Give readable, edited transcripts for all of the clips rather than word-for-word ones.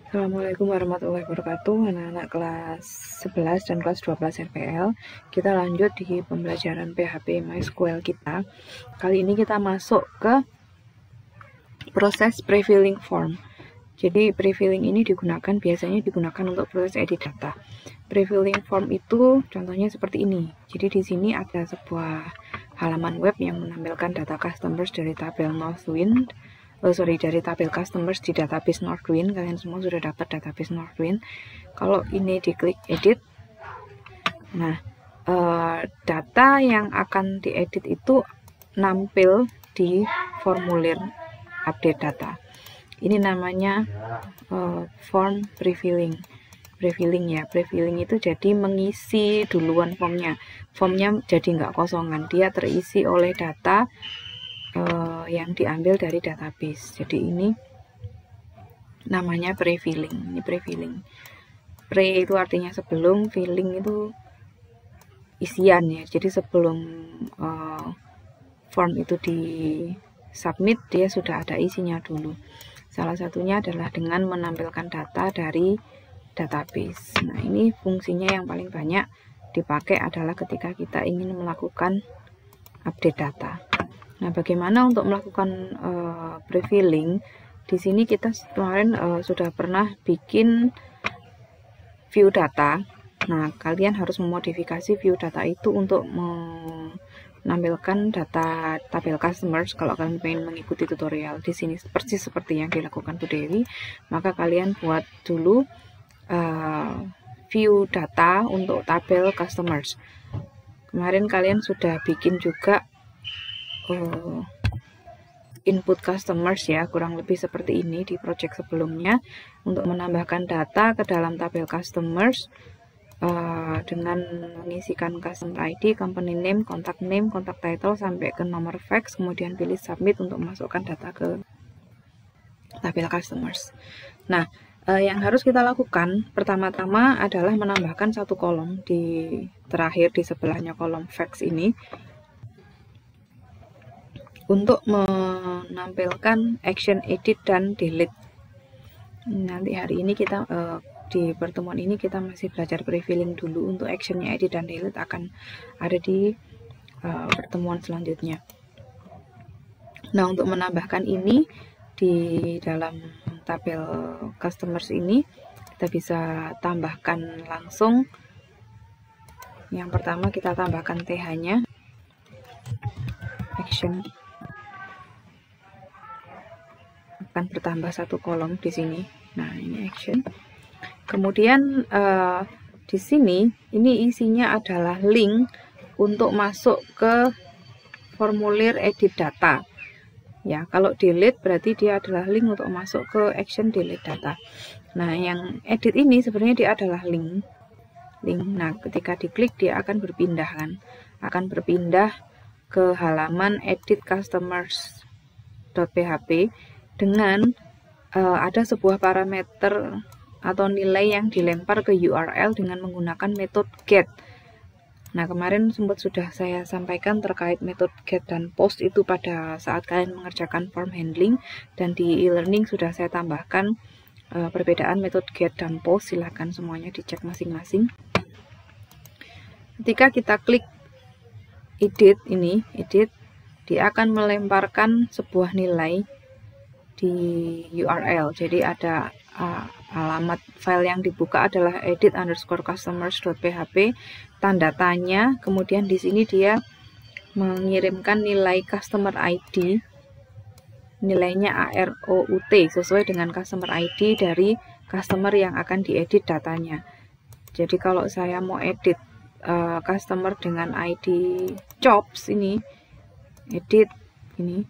Assalamualaikum warahmatullahi wabarakatuh, anak-anak kelas 11 dan kelas 12 RPL. Kita lanjut di pembelajaran PHP MySQL kita. Kali ini kita masuk ke proses prefilling form. Jadi prefilling ini biasanya digunakan untuk proses edit data. Prefilling form itu contohnya seperti ini. Jadi di sini ada sebuah halaman web yang menampilkan data customers dari tabel Northwind. Dari tabel customers di database Northwind. Kalian semua sudah dapat database Northwind. Kalau ini diklik edit, nah data yang akan diedit itu nampil di formulir update data. Ini namanya form prefilling. Prefilling itu jadi mengisi duluan formnya. Formnya jadi nggak kosongan, dia terisi oleh data yang diambil dari database. Jadi ini namanya prefilling. Ini prefilling. Pre itu artinya sebelum, filling itu isian ya. Jadi sebelum form itu di submit, dia sudah ada isinya dulu. Salah satunya adalah dengan menampilkan data dari database. Nah, ini fungsinya yang paling banyak dipakai adalah ketika kita ingin melakukan update data. Nah, bagaimana untuk melakukan prefilling? Di sini kita kemarin sudah pernah bikin view data. Nah, kalian harus memodifikasi view data itu untuk menampilkan data tabel customers. Kalau kalian ingin mengikuti tutorial di sini persis seperti yang dilakukan Bu Dewi, maka kalian buat dulu view data untuk tabel customers. Kemarin kalian sudah bikin juga input customers ya, kurang lebih seperti ini di project sebelumnya, untuk menambahkan data ke dalam tabel customers dengan mengisikan customer ID, company name, contact title sampai ke nomor fax, kemudian pilih submit untuk memasukkan data ke tabel customers. Nah, yang harus kita lakukan pertama-tama adalah menambahkan satu kolom di terakhir di sebelahnya kolom fax ini untuk menampilkan action edit dan delete. Nanti hari ini kita di pertemuan ini kita masih belajar prefilling dulu. Untuk actionnya edit dan delete akan ada di pertemuan selanjutnya. Nah, untuk menambahkan ini di dalam tabel customers ini, kita bisa tambahkan langsung. Yang pertama kita tambahkan TH-nya, action akan bertambah satu kolom di sini. Nah, ini action. Kemudian di sini ini isinya adalah link untuk masuk ke formulir edit data. Ya, kalau delete berarti dia adalah link untuk masuk ke action delete data. Nah, yang edit ini sebenarnya dia adalah link. Nah, ketika diklik dia akan berpindah kan. Akan berpindah ke halaman edit customers.php dengan ada sebuah parameter atau nilai yang dilempar ke URL dengan menggunakan metode get. Nah, kemarin sempat sudah saya sampaikan terkait metode get dan post itu pada saat kalian mengerjakan form handling, dan di e-learning sudah saya tambahkan perbedaan metode get dan post. Silahkan semuanya dicek masing-masing. Ketika kita klik edit ini, dia akan melemparkan sebuah nilai di URL. Jadi ada alamat file yang dibuka adalah edit_customers.php, tanda tanya, kemudian di sini dia mengirimkan nilai customer ID, nilainya AROUT sesuai dengan customer ID dari customer yang akan diedit datanya. Jadi kalau saya mau edit customer dengan ID jobs ini, edit ini,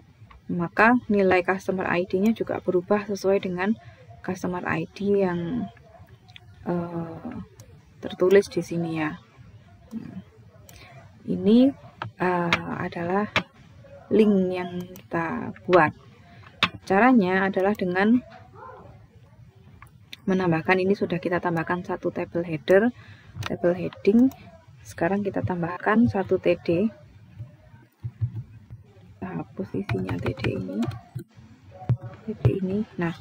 maka nilai customer ID-nya juga berubah sesuai dengan customer ID yang tertulis di sini ya. Ini adalah link yang kita buat. Caranya adalah dengan menambahkan, ini sudah kita tambahkan satu table header, table heading. Sekarang kita tambahkan satu TD. Hapus isinya TD ini. Nah,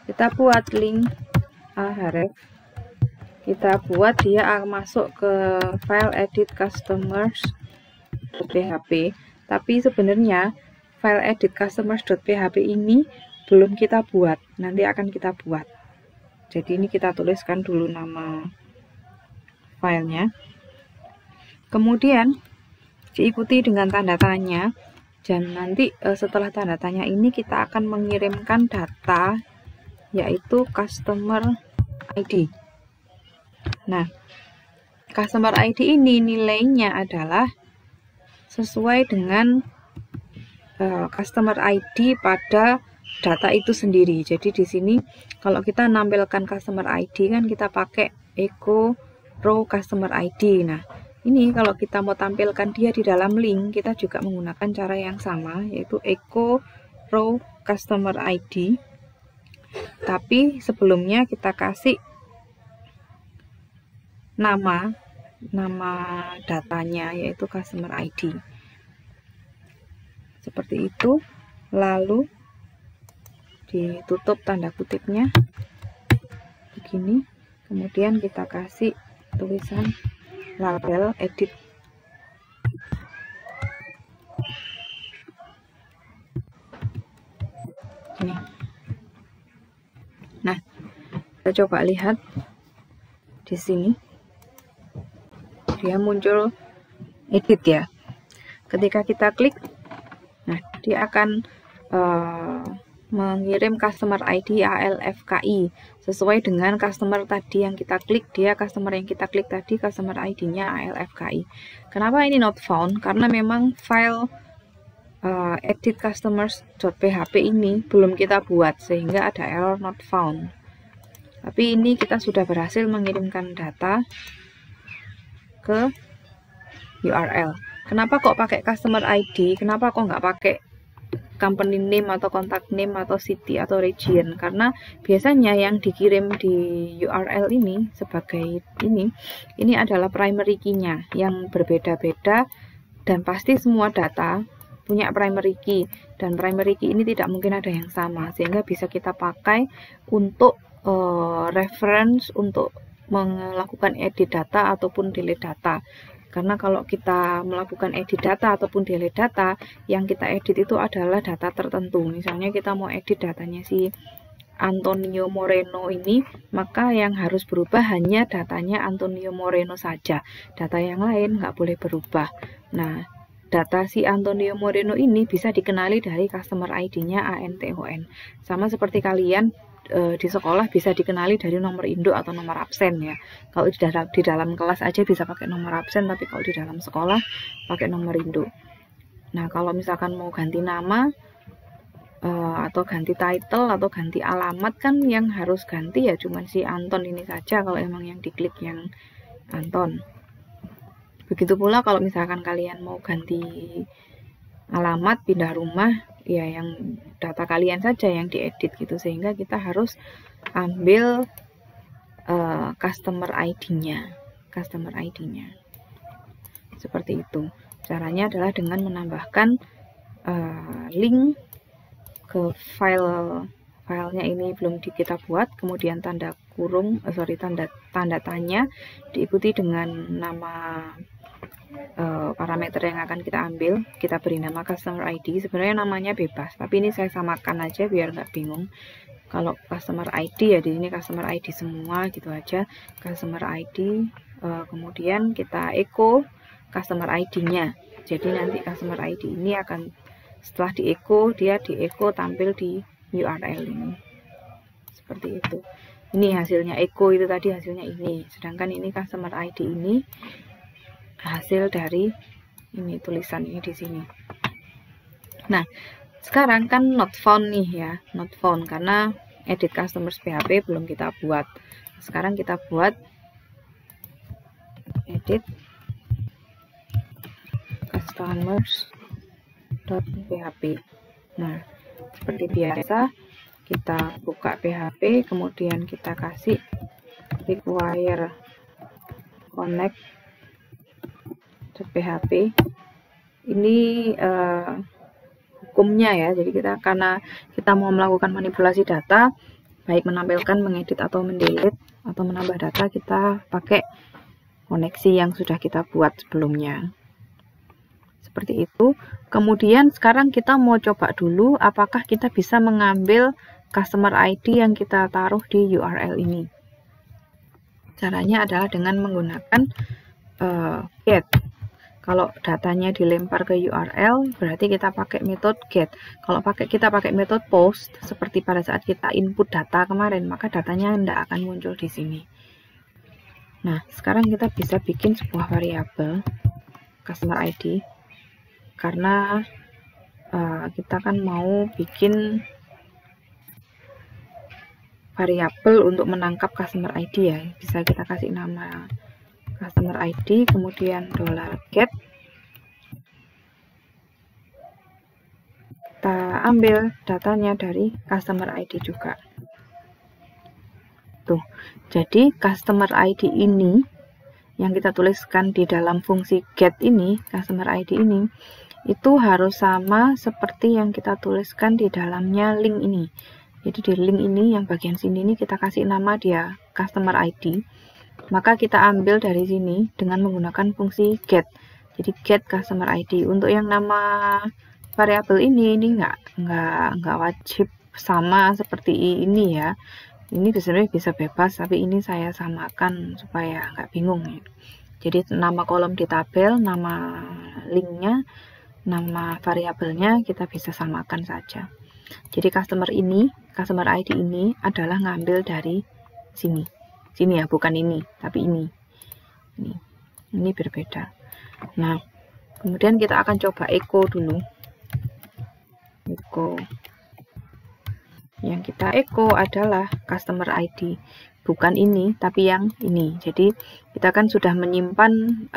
kita buat link href, kita buat dia akan masuk ke file edit customers.php. Tapi sebenarnya file edit customers.php ini belum kita buat, nanti akan kita buat. Jadi ini kita tuliskan dulu nama filenya, kemudian diikuti dengan tanda tanya, dan nanti setelah tanda tanya ini kita akan mengirimkan data, yaitu customer ID. Nah, customer ID ini nilainya adalah sesuai dengan customer ID pada data itu sendiri. Jadi di sini kalau kita nampilkan customer ID kan kita pakai echo row customer ID. Nah, ini kalau kita mau tampilkan dia di dalam link, kita juga menggunakan cara yang sama, yaitu echo row customer ID. Tapi sebelumnya kita kasih nama datanya, yaitu customer ID. Seperti itu. Lalu ditutup tanda kutipnya begini, kemudian kita kasih tulisan label edit. Ini. Nah, kita coba lihat di sini, dia muncul edit ya. Ketika kita klik, nah dia akan mengirim customer ID ALFKI sesuai dengan customer tadi yang kita klik. Dia customer yang kita klik tadi, customer ID-nya ALFKI. Kenapa ini not found? Karena memang file edit customers.php ini belum kita buat, sehingga ada error not found. Tapi ini kita sudah berhasil mengirimkan data ke URL. Kenapa kok pakai customer ID? Kenapa kok nggak pakai company name atau contact name atau city atau region? Karena biasanya yang dikirim di URL ini sebagai ini adalah primary key-nya yang berbeda-beda, dan pasti semua data punya primary key, dan primary key ini tidak mungkin ada yang sama, sehingga bisa kita pakai untuk reference untuk melakukan edit data ataupun delete data. Karena kalau kita melakukan edit data ataupun delete data, yang kita edit itu adalah data tertentu. Misalnya kita mau edit datanya si Antonio Moreno ini, maka yang harus berubah hanya datanya Antonio Moreno saja. Data yang lain nggak boleh berubah. Nah, data si Antonio Moreno ini bisa dikenali dari customer ID-nya ANTON. Sama seperti kalian di sekolah bisa dikenali dari nomor induk atau nomor absen ya. Kalau di dalam kelas aja bisa pakai nomor absen, tapi kalau di dalam sekolah pakai nomor induk. Nah, kalau misalkan mau ganti nama atau ganti title atau ganti alamat, kan yang harus ganti ya cuman si Anton ini saja kalau emang yang diklik yang Anton. Begitu pula kalau misalkan kalian mau ganti alamat, pindah rumah, ya yang data kalian saja yang diedit gitu, sehingga kita harus ambil customer ID-nya. Seperti itu. Caranya adalah dengan menambahkan link ke filenya ini belum kita buat, kemudian tanda tanya diikuti dengan nama parameter yang akan kita ambil. Kita beri nama customer ID. Sebenarnya namanya bebas, tapi ini saya samakan aja biar nggak bingung. Kalau customer ID ya di sini customer ID semua gitu aja, customer ID. Kemudian kita echo customer ID-nya. Jadi nanti customer ID ini akan setelah di echo tampil di URL ini. Seperti itu. Ini hasilnya echo itu tadi hasilnya ini. Sedangkan ini customer ID ini hasil dari ini tulisan ini di sini. Nah, sekarang kan not found nih ya, not found karena edit customers PHP belum kita buat. Sekarang kita buat edit customers.php. Nah, seperti biasa kita buka PHP, kemudian kita kasih require connect PHP. Ini hukumnya ya. Jadi karena kita mau melakukan manipulasi data, baik menampilkan, mengedit atau mendelete atau menambah data, kita pakai koneksi yang sudah kita buat sebelumnya. Seperti itu. Kemudian sekarang kita mau coba dulu apakah kita bisa mengambil customer ID yang kita taruh di URL ini. Caranya adalah dengan menggunakan get. Kalau datanya dilempar ke URL, berarti kita pakai metode get. Kalau kita pakai metode post, seperti pada saat kita input data kemarin, maka datanya tidak akan muncul di sini. Nah, sekarang kita bisa bikin sebuah variabel customer ID, karena kita kan mau bikin variabel untuk menangkap customer ID ya. Bisa kita kasih nama customer ID, kemudian $get. Kita ambil datanya dari customer ID juga. Tuh, jadi customer ID ini yang kita tuliskan di dalam fungsi get ini, customer ID ini, itu harus sama seperti yang kita tuliskan di dalamnya link ini. Jadi di link ini yang bagian sini ini kita kasih nama dia customer ID. Maka kita ambil dari sini dengan menggunakan fungsi get. Jadi get customer ID. Untuk yang nama variabel ini nggak wajib sama seperti ini ya. Ini sebenarnya bisa bebas, tapi ini saya samakan supaya nggak bingung ya. Jadi nama kolom di tabel, nama linknya, nama variabelnya kita bisa samakan saja. Jadi customer ID ini adalah ngambil dari sini ya, bukan ini, tapi ini berbeda. Nah, kemudian kita akan coba echo dulu. Echo. Yang kita echo adalah customer ID, bukan ini, tapi yang ini. Jadi kita kan sudah menyimpan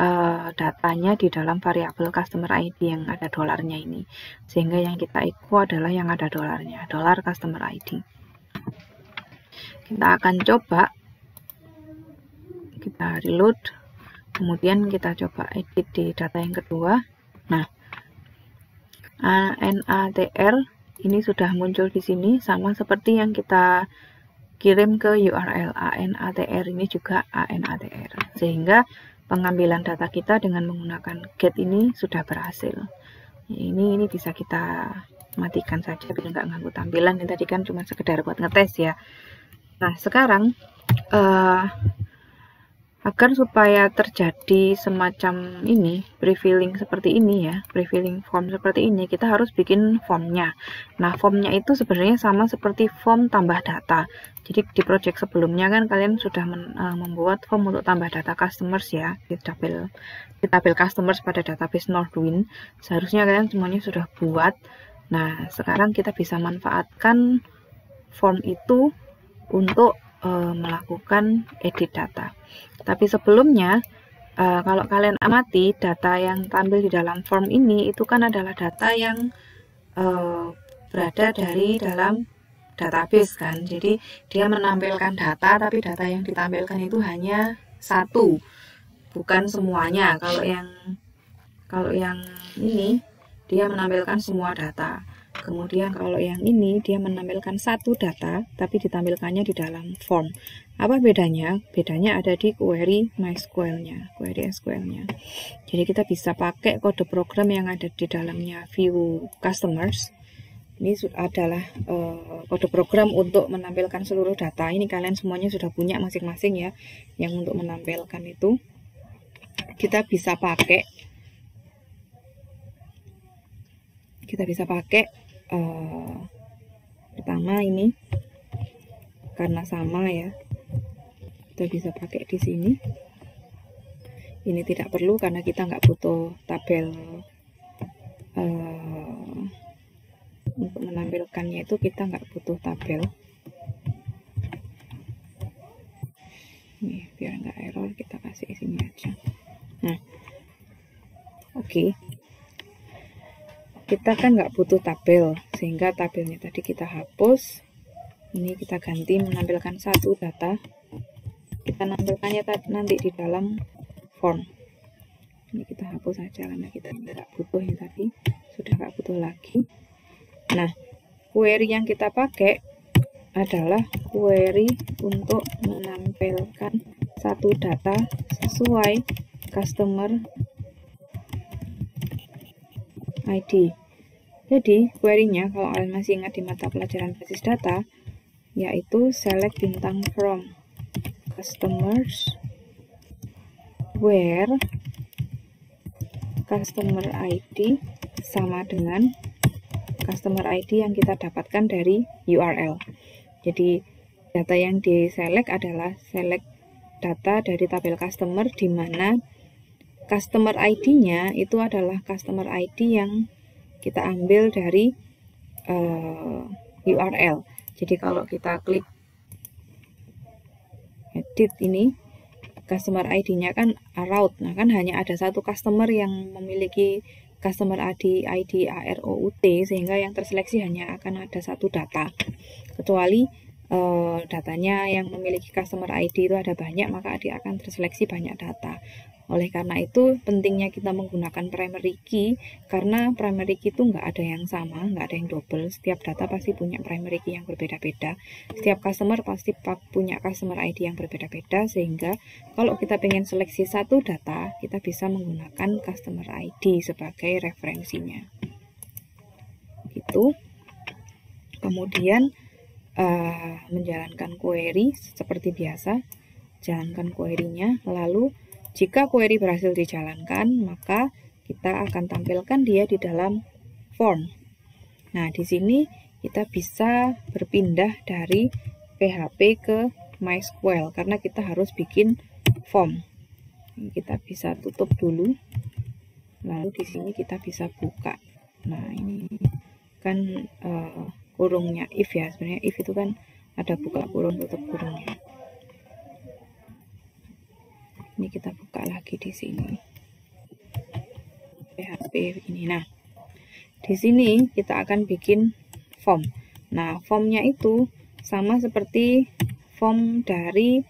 datanya di dalam variabel customer ID yang ada dolarnya ini, sehingga yang kita echo adalah yang ada dolarnya, dollar customer ID. Kita akan coba, kita reload, kemudian kita coba edit di data yang kedua. Nah, ANATR ini sudah muncul di sini, sama seperti yang kita kirim ke URL. ANATR ini juga ANATR, sehingga pengambilan data kita dengan menggunakan get ini sudah berhasil. Ini bisa kita matikan saja biar nggak ganggu tampilan. Ini tadi kan cuma sekedar buat ngetes ya. Nah, sekarang agar supaya terjadi semacam ini, prefilling seperti ini ya, prefilling form seperti ini, kita harus bikin formnya. Nah, formnya itu sebenarnya sama seperti form tambah data. Jadi di project sebelumnya kan kalian sudah membuat form untuk tambah data customers ya, di tabel customers pada database Northwind. Seharusnya kalian semuanya sudah buat. Nah, sekarang kita bisa manfaatkan form itu untuk melakukan edit data. Tapi sebelumnya, kalau kalian amati, data yang tampil di dalam form ini itu kan adalah data yang berada dari dalam database kan. Jadi dia menampilkan data, tapi data yang ditampilkan itu hanya satu, bukan semuanya. Kalau yang ini dia menampilkan semua data. Kemudian kalau yang ini dia menampilkan satu data tapi ditampilkannya di dalam form. Apa bedanya? Bedanya ada di query MySQL-nya, query SQL-nya. Jadi kita bisa pakai kode program yang ada di dalamnya view customers. Ini adalah kode program untuk menampilkan seluruh data. Ini kalian semuanya sudah punya masing-masing ya, yang untuk menampilkan itu kita bisa pakai pertama ini karena sama ya, kita bisa pakai di sini. Ini tidak perlu karena kita nggak butuh tabel untuk menampilkannya, itu kita nggak butuh tabel. Nih, biar nggak error kita kasih sini aja. Nah, oke. Kita kan nggak butuh tabel, sehingga tabelnya tadi kita hapus. Ini kita ganti menampilkan satu data. Kita nampilkannya nanti di dalam form. Ini kita hapus saja karena kita nggak butuh yang tadi, sudah nggak butuh lagi. Nah, query yang kita pakai adalah query untuk menampilkan satu data sesuai customer ID. Jadi query-nya kalau kalian masih ingat di mata pelajaran basis data, yaitu select bintang from customers where customer ID sama dengan customer ID yang kita dapatkan dari URL. Jadi data yang di-select adalah select data dari tabel customer, di mana customer ID-nya itu adalah customer ID yang kita ambil dari URL. Jadi kalau kita klik edit ini, customer ID-nya kan route. Nah, kan hanya ada satu customer yang memiliki customer ID AROUT, sehingga yang terseleksi hanya akan ada satu data. Kecuali datanya yang memiliki customer ID itu ada banyak, maka dia akan terseleksi banyak data. Oleh karena itu pentingnya kita menggunakan primary key, karena primary key itu nggak ada yang sama, nggak ada yang double. Setiap data pasti punya primary key yang berbeda-beda. Setiap customer pasti punya customer ID yang berbeda-beda, sehingga kalau kita pengen seleksi satu data, kita bisa menggunakan customer ID sebagai referensinya. Gitu. Kemudian menjalankan query seperti biasa, jalankan query-nya. Lalu jika query berhasil dijalankan, maka kita akan tampilkan dia di dalam form. Nah, di sini kita bisa berpindah dari PHP ke MySQL karena kita harus bikin form. Kita bisa tutup dulu, lalu di sini kita bisa buka. Nah, ini kan kurungnya if ya, sebenarnya if itu kan ada buka kurung tutup kurungnya. Ini kita buka lagi di sini PHP ini. Nah, di sini kita akan bikin form. Nah, formnya itu sama seperti form dari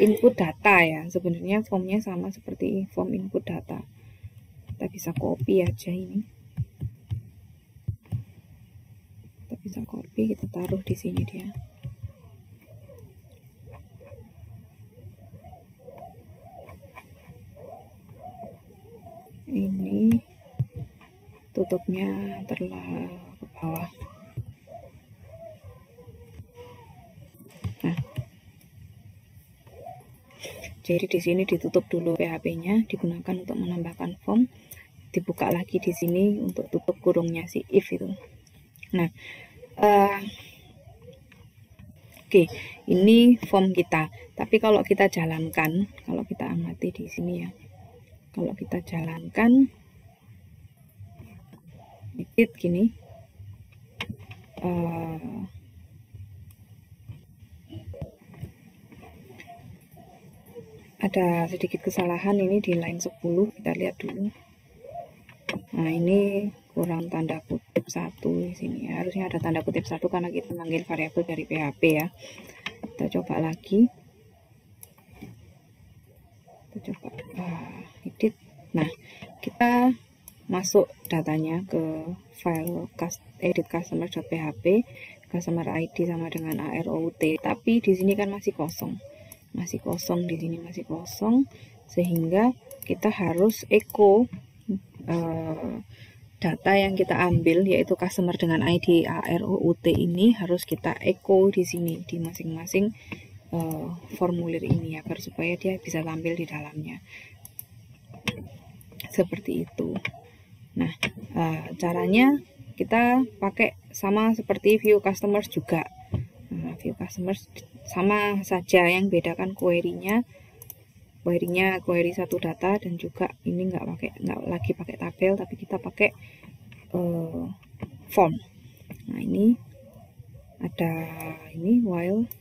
input data ya. Sebenarnya formnya sama seperti form input data. Kita bisa copy aja ini. Kita bisa copy, kita taruh di sini dia. Ini tutupnya terlalu ke bawah. Nah, jadi di sini ditutup dulu PHP-nya, digunakan untuk menambahkan form, dibuka lagi di sini untuk tutup kurungnya si if itu. Nah, oke, ini form kita. Tapi kalau kita jalankan, kalau kita amati di sini ya, kalau kita jalankan edit gini, ada sedikit kesalahan ini di line 10, kita lihat dulu. Nah, ini kurang tanda kutip 1 di sini ya. Harusnya ada tanda kutip 1 karena kita manggil variabel dari PHP ya. Kita coba lagi. Kita coba edit. Nah, kita masuk datanya ke file edit customer.php, customer ID sama dengan AROUT, tapi di sini kan masih kosong. Masih kosong di sini, masih kosong, sehingga kita harus echo data yang kita ambil, yaitu customer dengan ID AROUT ini harus kita echo di sini di masing-masing formulir ini agar supaya dia bisa tampil di dalamnya. Seperti itu. Nah, caranya kita pakai sama seperti view customers juga. Nah, view customers sama saja, yang bedakan query-nya query satu data, dan juga ini nggak lagi pakai tabel, tapi kita pakai form. Nah, ini ada ini while,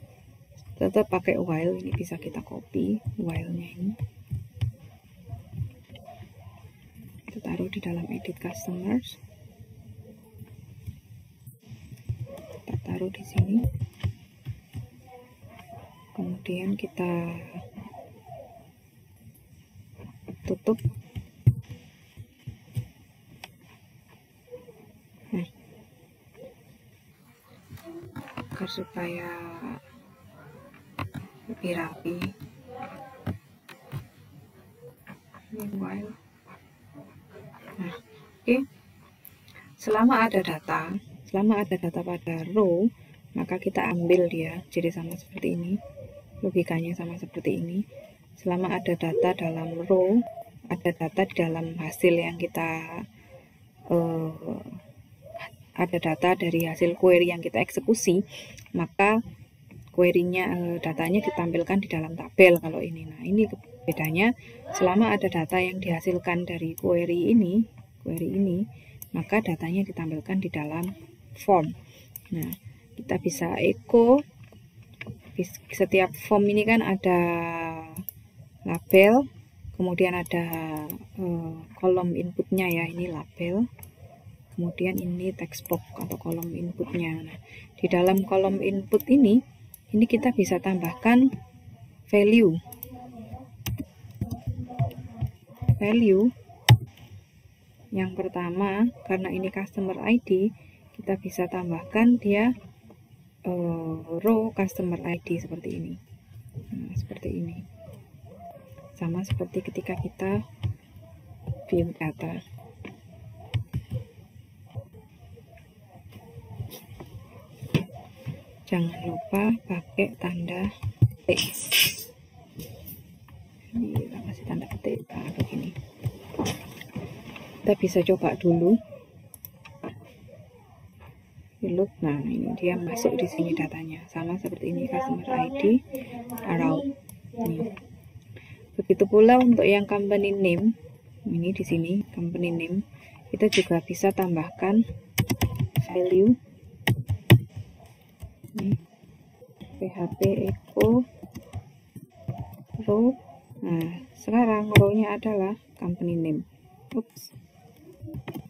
tetap pakai while, ini bisa kita copy while-nya ini, kita taruh di dalam edit customers, kita taruh di sini, kemudian kita tutup. Nah, agar supaya lebih rapi. Meanwhile, nah, oke. Selama ada data pada row, maka kita ambil dia jadi sama seperti ini. Logikanya sama seperti ini. Selama ada data dalam row, ada data di dalam hasil yang kita ada data dari hasil query yang kita eksekusi, maka query-nya datanya ditampilkan di dalam tabel kalau ini. Nah, ini bedanya. Selama ada data yang dihasilkan dari query ini, maka datanya ditampilkan di dalam form. Nah, kita bisa echo. Setiap form ini kan ada label, kemudian ada kolom inputnya ya, ini label, kemudian ini text box atau kolom inputnya. Nah, di dalam kolom input ini kita bisa tambahkan value yang pertama. Karena ini customer ID, kita bisa tambahkan dia row customer ID seperti ini. Nah, seperti ini, sama seperti ketika kita view data. Jangan lupa pakai tanda petik. Ini kita kasih tanda petik. Nah, begini. Kita bisa coba dulu. Reload. Nah, ini dia masuk di sini datanya. Sama seperti ini, customer ID, around. Ini. Begitu pula untuk yang company name. Ini di sini company name. Kita juga bisa tambahkan value. Ini PHP echo row. Nah, sekarang row-nya adalah company name.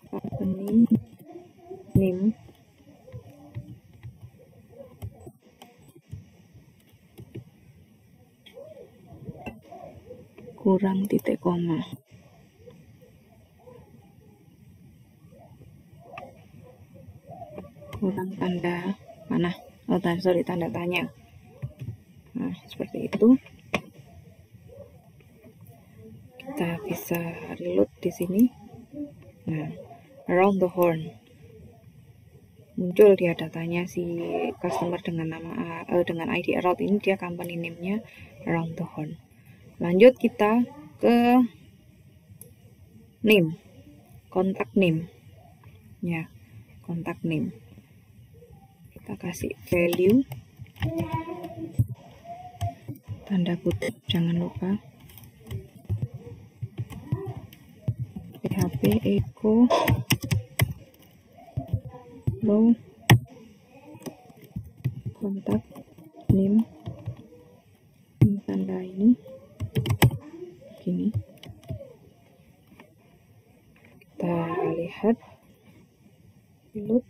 Company name kurang titik koma. Kurang tanda mana? Tanda tanya. Nah, seperti itu. Kita bisa reload di sini. Nah, around the horn. Muncul dia datanya si customer dengan nama dengan ID around ini, dia company name-nya around the horn. Lanjut kita ke name, kontak name. Ya, kontak name. Kita kasih value tanda kutip, jangan lupa. PHP echo row kontak name, tanda ini gini. Kita lihat reload.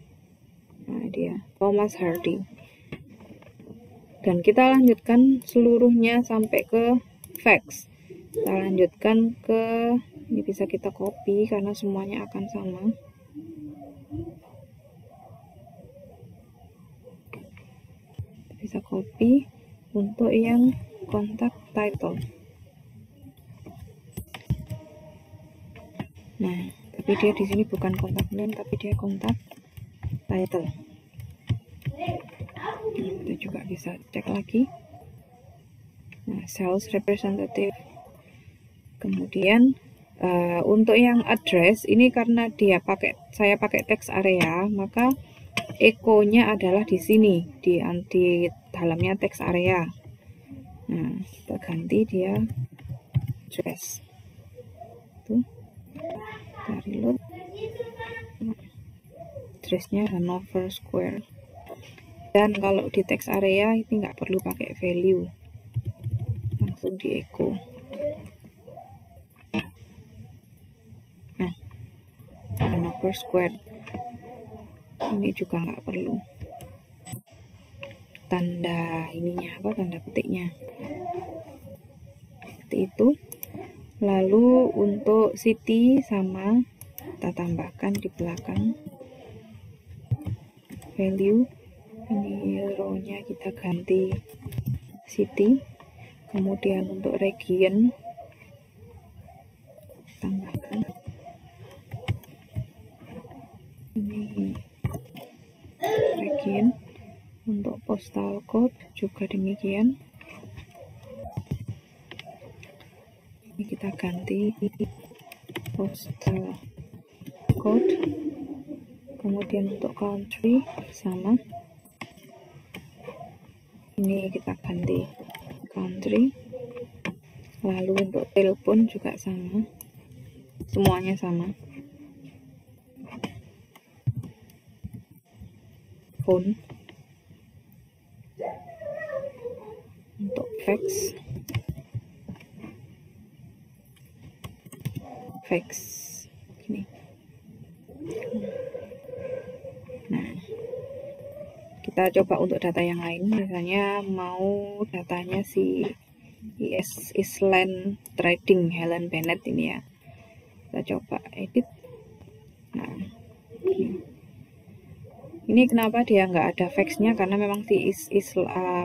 Nah, dia Thomas Hardy. Dan kita lanjutkan seluruhnya sampai ke fax. Kita lanjutkan ke ini, bisa kita copy karena semuanya akan sama. Kita bisa copy untuk yang kontak title. Nah, tapi dia di sini bukan kontak name, tapi dia kontak title. Kita juga bisa cek lagi. Nah, sales representative. Kemudian untuk yang address ini, karena saya pakai text area, maka echo-nya adalah di sini, di dalamnya text area. Nah, kita ganti dia address. Tuh. Kita reload. Address-nya Hanover Square. Dan kalau di text area ini nggak perlu pakai value, langsung di echo. Nah, Hanover Square ini juga nggak perlu tanda ininya, tanda petiknya. Seperti itu. Lalu untuk city sama kita tambahkan di belakang value Ini row-nya kita ganti city, kemudian untuk region tambahkan ini region. Untuk postal code juga demikian, ini kita ganti postal code, kemudian untuk country sama, ini kita ganti country. Lalu untuk telepon juga sama, semuanya sama, phone. Untuk fax ini. Nah, kita coba untuk data yang lain. Misalnya mau datanya si Island Trading Helen Bennett ini ya, kita coba edit. Nah, ini kenapa dia nggak ada faxnya, karena memang si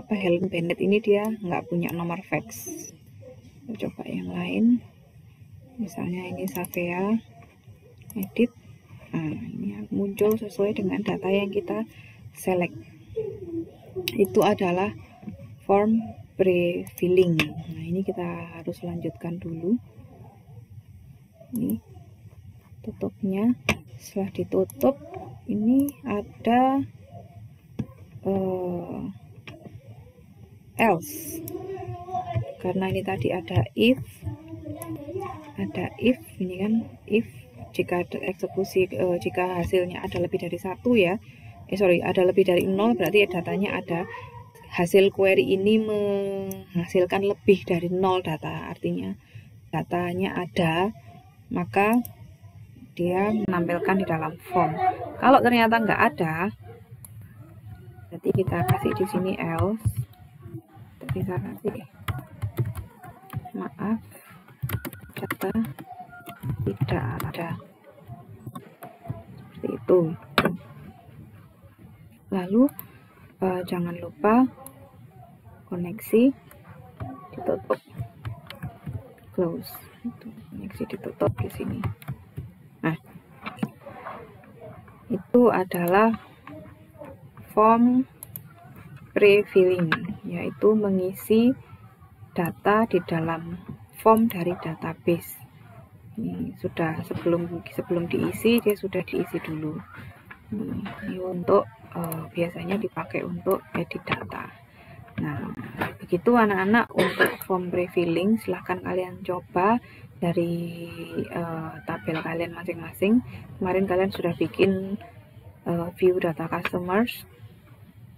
Helen Bennett ini dia nggak punya nomor fax. Kita coba yang lain, misalnya ini Savea, edit. Nah, ini muncul sesuai dengan data yang kita select. Itu adalah form pre-filling. Nah, ini kita harus lanjutkan dulu. Ini tutupnya. Setelah ditutup, ini ada else, karena ini tadi ada if ini kan, if jika eksekusi jika hasilnya ada lebih dari 1 ya, ada lebih dari 0, berarti datanya ada, hasil query ini menghasilkan lebih dari 0 data, artinya datanya ada, maka dia menampilkan di dalam form. Kalau ternyata nggak ada, berarti kita kasih di sini else, kita kasih maaf, data tidak ada, seperti itu. Lalu jangan lupa koneksi ditutup, close, koneksi ditutup di sini. Nah, itu adalah form pre-filling, yaitu mengisi data di dalam form dari database. Ini sudah sebelum diisi, dia sudah diisi dulu. Ini untuk biasanya dipakai untuk edit data. Nah, begitu anak-anak untuk form pre-filling. Silahkan kalian coba dari tabel kalian masing-masing. Kemarin kalian sudah bikin view data customers,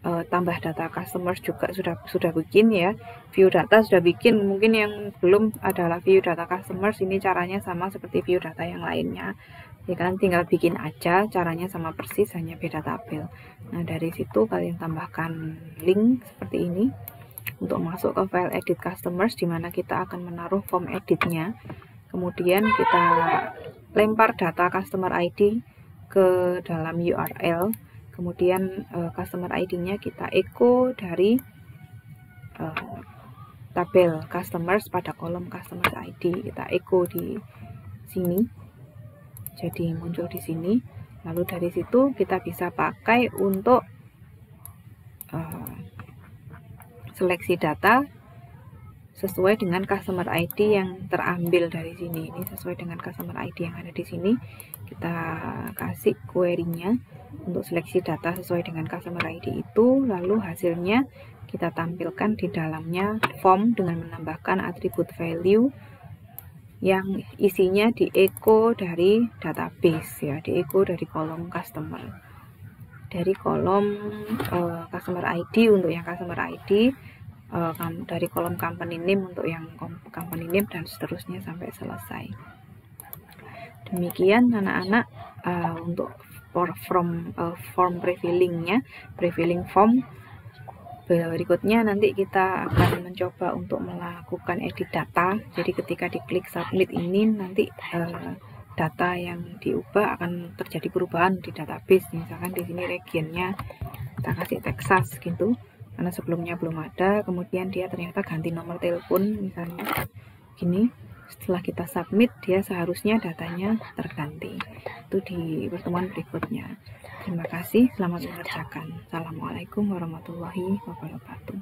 tambah data customers juga sudah bikin ya. View data sudah bikin, mungkin yang belum adalah view data customers. Ini caranya sama seperti view data yang lainnya. Ya, kalian tinggal bikin aja, caranya sama persis, hanya beda tabel. Nah, dari situ kalian tambahkan link seperti ini untuk masuk ke file edit customers, di mana kita akan menaruh form editnya. Kemudian kita lempar data customer ID ke dalam URL. Kemudian customer ID-nya kita echo dari tabel customers pada kolom customer ID. Kita echo di sini. Jadi muncul di sini, lalu dari situ kita bisa pakai untuk seleksi data sesuai dengan customer ID yang terambil dari sini. Ini sesuai dengan customer ID yang ada di sini. Kita kasih query-nya untuk seleksi data sesuai dengan customer ID itu, lalu hasilnya kita tampilkan di dalamnya form dengan menambahkan atribut value yang isinya di echo dari database ya, di echo dari kolom customer, dari kolom customer ID untuk yang customer ID, dari kolom company name untuk yang company name, dan seterusnya sampai selesai. Demikian anak-anak untuk form pre-filling-nya, pre-filling form. Berikutnya nanti kita akan mencoba untuk melakukan edit data. Jadi ketika diklik submit ini nanti data yang diubah akan terjadi perubahan di database. Misalkan di sini regionnya kita kasih Texas gitu, karena sebelumnya belum ada, kemudian dia ternyata ganti nomor telepon misalnya gini. Setelah kita submit, dia seharusnya datanya terganti. Itu di pertemuan berikutnya. Terima kasih, selamat mengerjakan. Assalamualaikum warahmatullahi wabarakatuh.